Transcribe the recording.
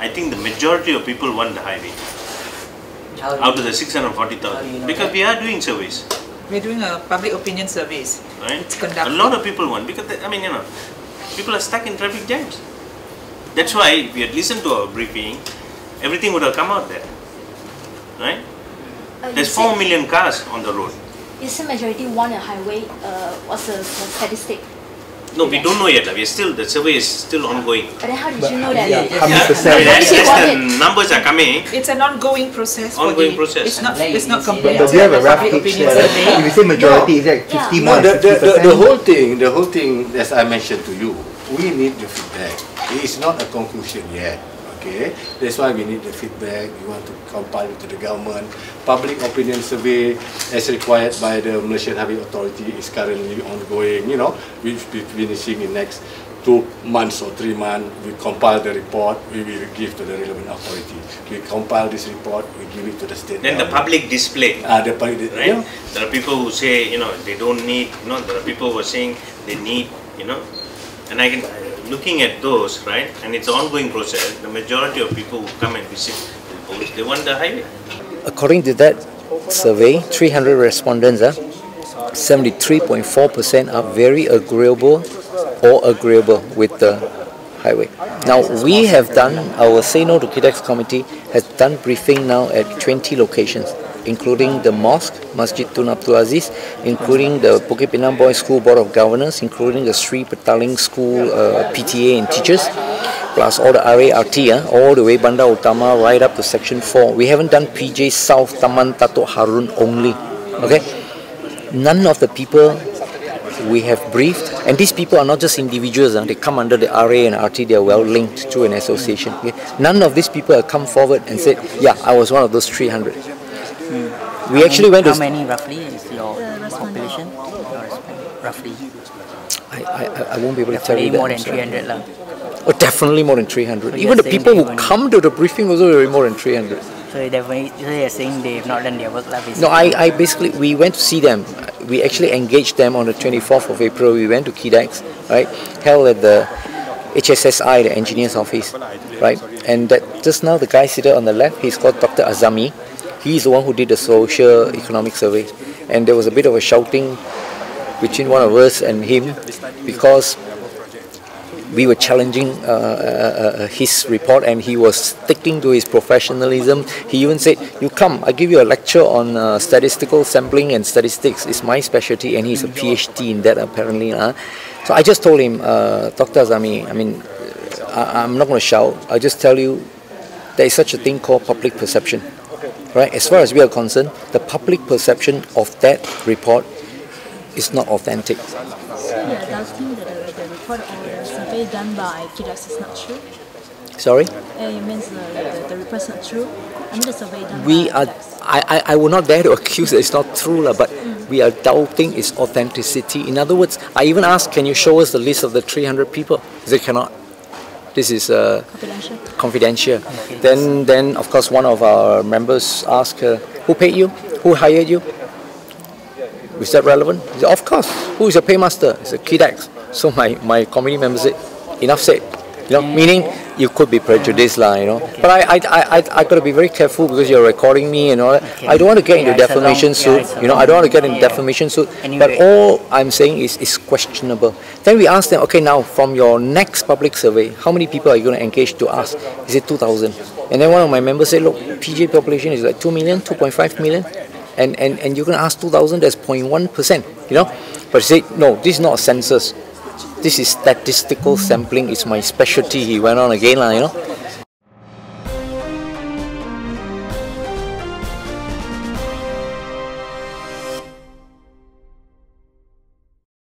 I think the majority of people want the highway out of the 640,000 because we are doing surveys. We're doing a public opinion surveys. Right? It's conducted. A lot of people want because I mean, you know, people are stuck in traffic jams. That's why if we had listened to our briefing, everything would have come out there. Right? There's 4 million cars on the road. Is the majority want a highway? What's the statistic? No, we don't know yet. We are still, the survey is still ongoing. But then how did you know that? How many percent? As the numbers are coming. It's an ongoing process. Ongoing process. It's not complete. But do you have a rough gauge there? If you say majority, is that 51? No, the whole thing, as I mentioned to you, we need the feedback. It is not a conclusion yet. Okay, that's why we need the feedback. We want to compile it to the government. Public opinion survey, as required by the Malaysian Highway Authority, is currently ongoing. You know, we'll be finishing in next 2 months or 3 months. We compile the report. We will give to the relevant authority. We compile this report. We give it to the state. Then the public display. The public, right? Yeah. There are people who say, you know, they don't need. You know, there are people who are saying they need. You know, and I can. Looking at those, right, and it's an ongoing process, the majority of people who come and visit the polls, they want the highway. According to that survey, 300 respondents, 73.4% are very agreeable or agreeable with the highway. Now, we have done, our Say No to Kidex committee has done briefing now at 20 locations, including the mosque, Masjid Tun Abdul Aziz, including the Bukit Pinang Boys School Board of Governors, including the Sri Petaling School PTA and teachers, plus all the RART, all the way Bandar Utama right up to Section 4. We haven't done PJ South, Taman Dato' Harun only. Okay? None of the people we have briefed, and these people are not just individuals, they come under the RA and RT, they are well linked to an association. Okay? None of these people have come forward and said, yeah, I was one of those 300. We actually went to... How many roughly is your population? Roughly? I won't be able to tell you that. More than 300 lah. Oh, definitely more than 300. So even the people who come to the briefing also are more than 300. So you're saying they have not done their work lah, basically? No, I basically, we went to see them. We actually engaged them on the 24th of April. We went to Kidex, right? Held at the HSSI, the engineer's office, right? And that just now the guy sitting on the left, he's called Dr. Azami. He's the one who did the social economic survey. And there was a bit of a shouting between one of us and him because we were challenging his report and he was sticking to his professionalism. He even said, you come, I give you a lecture on statistical sampling and statistics. It's my specialty, and he's a PhD in that apparently. So I just told him, Dr. Azami, I mean, I'm not going to shout. I'll just tell you there is such a thing called public perception. Right? As far as we are concerned, the public perception of that report is not authentic. Yeah, does think that the report or the survey done by Kidex is not true? Sorry? It means the report is not true? I mean the survey done we by are, Kidex. I would not dare to accuse that it's not true, but we are doubting its authenticity. In other words, I even asked, can you show us the list of the 300 people? They cannot. This is confidential. Then of course one of our members asked her, who paid you? Who hired you? Is that relevant? He said, of course. Who is your paymaster? It's a Kidex. So my committee member said, enough said. You know, meaning you could be prejudiced, you know. But I got to be very careful because you're recording me and all that. I don't want to get into defamation suit. You know, I don't want to get into defamation suit. But all I'm saying is questionable. Then we asked them, okay, now from your next public survey, how many people are you going to engage to ask? He said 2,000. And then one of my members said, look, PJ population is like 2 million, 2.5 million. And you're going to ask 2,000, that's 0.1%, you know. But he said, no, this is not a census. This is statistical sampling, it's my specialty, he went on again, you know.